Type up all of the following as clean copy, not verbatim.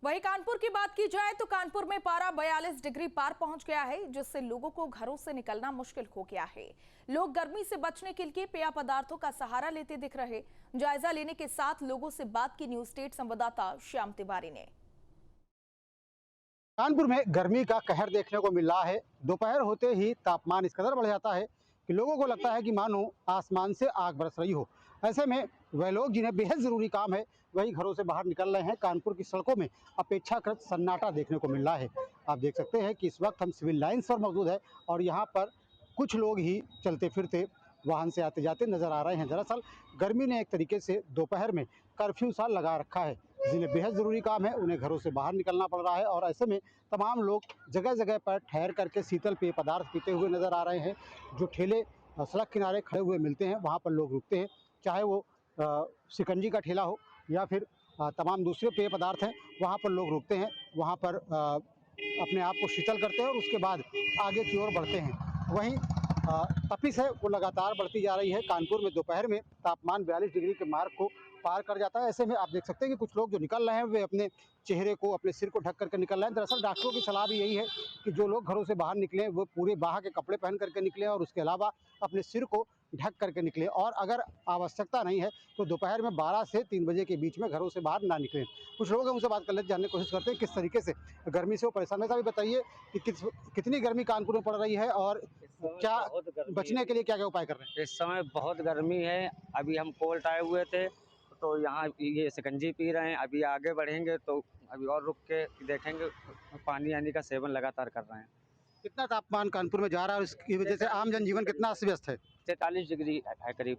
वहीं कानपुर की बात की जाए तो कानपुर में पारा 42 डिग्री पार पहुंच गया है, जिससे लोगों को घरों से निकलना मुश्किल हो गया है। लोग गर्मी से बचने के लिए पेय पदार्थों का सहारा लेते दिख रहे। जायजा लेने के साथ लोगों से बात की न्यूज स्टेट संवाददाता श्याम तिवारी ने। कानपुर में गर्मी का कहर देखने को मिल रहा है। दोपहर होते ही तापमान इस कदर बढ़ जाता है कि लोगों को लगता है कि मानो आसमान से आग बरस रही हो। ऐसे में वह लोग जिन्हें बेहद ज़रूरी काम है वही घरों से बाहर निकल रहे हैं। कानपुर की सड़कों में अपेक्षाकृत सन्नाटा देखने को मिल रहा है। आप देख सकते हैं कि इस वक्त हम सिविल लाइन्स पर मौजूद है और यहाँ पर कुछ लोग ही चलते फिरते वाहन से आते जाते नजर आ रहे हैं। दरअसल गर्मी ने एक तरीके से दोपहर में कर्फ्यू सा लगा रखा है। जिन्हें बेहद ज़रूरी काम है उन्हें घरों से बाहर निकलना पड़ रहा है और ऐसे में तमाम लोग जगह जगह पर ठहर करके शीतल पेय पदार्थ पीते हुए नज़र आ रहे हैं। जो ठेले सड़क किनारे खड़े हुए मिलते हैं वहाँ पर लोग रुकते हैं, चाहे वो शिकंजी का ठेला हो या फिर तमाम दूसरे पेय पदार्थ हैं, वहाँ पर लोग रुकते हैं। वहाँ पर अपने आप को शीतल करते हैं और उसके बाद आगे की ओर बढ़ते हैं। वहीं तपिश है वो लगातार बढ़ती जा रही है। कानपुर में दोपहर में तापमान 42 डिग्री के मार्क को पार कर जाता है। ऐसे में आप देख सकते हैं कि कुछ लोग जो निकल रहे हैं वे अपने चेहरे को, अपने सिर को ढक करके निकल रहे हैं। दरअसल डॉक्टरों की सलाह भी यही है कि जो लोग घरों से बाहर निकलें वो पूरे बाह के कपड़े पहन करके निकलें और उसके अलावा अपने सिर को ढक करके निकलें और अगर आवश्यकता नहीं है तो दोपहर में 12 से 3 बजे के बीच में घरों से बाहर ना निकलें। कुछ लोग हैं उनसे बात कर लेते, जानने की कोशिश करते हैं किस तरीके से गर्मी से वो परेशान है। भी बताइए कि कितनी गर्मी कानपुर में पड़ रही है और क्या बचने के लिए क्या क्या उपाय कर रहे हैं? इस समय बहुत गर्मी है। अभी हम कोल्ड आए हुए थे तो यहाँ ये शिकंजी पी रहे हैं। अभी आगे बढ़ेंगे तो अभी और रुक के देखेंगे। पानी आने का सेवन लगातार कर रहे हैं। कितना तापमान कानपुर में जा रहा है और इसकी वजह से आम जनजीवन कितना अस्त व्यस्त है? 43 डिग्री है करीब।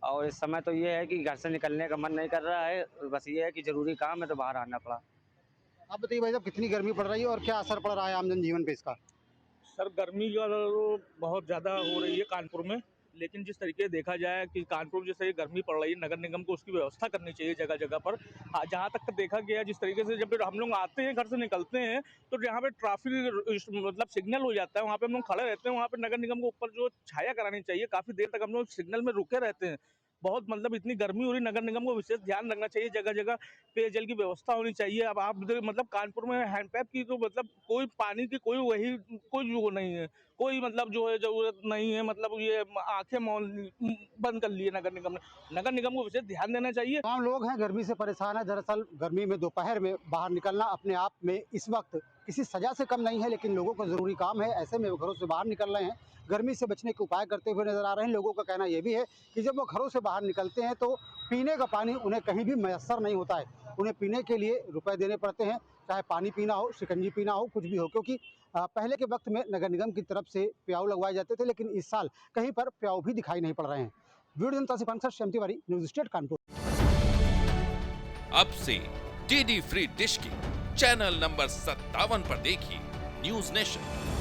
और इस समय तो ये है कि घर से निकलने का मन नहीं कर रहा है, बस ये है कि ज़रूरी काम है तो बाहर आना पड़ा। आप बताइए भाई साहब, कितनी गर्मी पड़ रही है और क्या असर पड़ रहा है आम जनजीवन पे इसका? सर गर्मी का बहुत ज़्यादा हो रही है कानपुर में, लेकिन जिस तरीके से देखा जाए कि कानपुर में जिस तरीके गर्मी पड़ रही है, नगर निगम को उसकी व्यवस्था करनी चाहिए जगह जगह पर। हाँ, जहाँ तक देखा गया जिस तरीके से जब हम लोग आते हैं घर से निकलते हैं तो जहाँ पे ट्रैफिक मतलब सिग्नल हो जाता है वहाँ पे हम लोग खड़े रहते हैं। वहाँ पे नगर निगम को ऊपर जो छाया करानी चाहिए, काफ़ी देर तक हम लोग सिग्नल में रुके रहते हैं। बहुत मतलब इतनी गर्मी हो रही, नगर निगम को विशेष ध्यान रखना चाहिए। जगह जगह पेयजल की व्यवस्था होनी चाहिए। अब आप मतलब कानपुर में हैंडपैप की तो मतलब कोई पानी की कोई वो नहीं है, कोई मतलब जो है ज़रूरत नहीं है। मतलब ये आंखें बंद कर लिए नगर निगम ने। नगर निगम को विशेष ध्यान देना चाहिए। तमाम लोग हैं गर्मी से परेशान है। दरअसल गर्मी में दोपहर में बाहर निकलना अपने आप में इस वक्त किसी सजा से कम नहीं है, लेकिन लोगों को ज़रूरी काम है। ऐसे में वो घरों से बाहर निकल रहे हैं, गर्मी से बचने के उपाय करते हुए नजर आ रहे हैं। लोगों का कहना यह भी है कि जब वो घरों से बाहर निकलते हैं तो पीने का पानी उन्हें कहीं भी मैसर नहीं होता है। उन्हें पीने के लिए रुपए देने पड़ते हैं, चाहे पानी पीना हो, शिकंजी पीना हो, कुछ भी हो। क्योंकि पहले के वक्त में नगर निगम की तरफ से प्याऊ लगवाए जाते थे, लेकिन इस साल कहीं पर प्याऊ भी दिखाई नहीं पड़ रहे हैं। वीडियो जनता से श्याम तिवारी, न्यूज़ स्टेट कानपुर। अब से डीडी फ्री डिश की चैनल नंबर 57 पर देखिए न्यूज नेशन।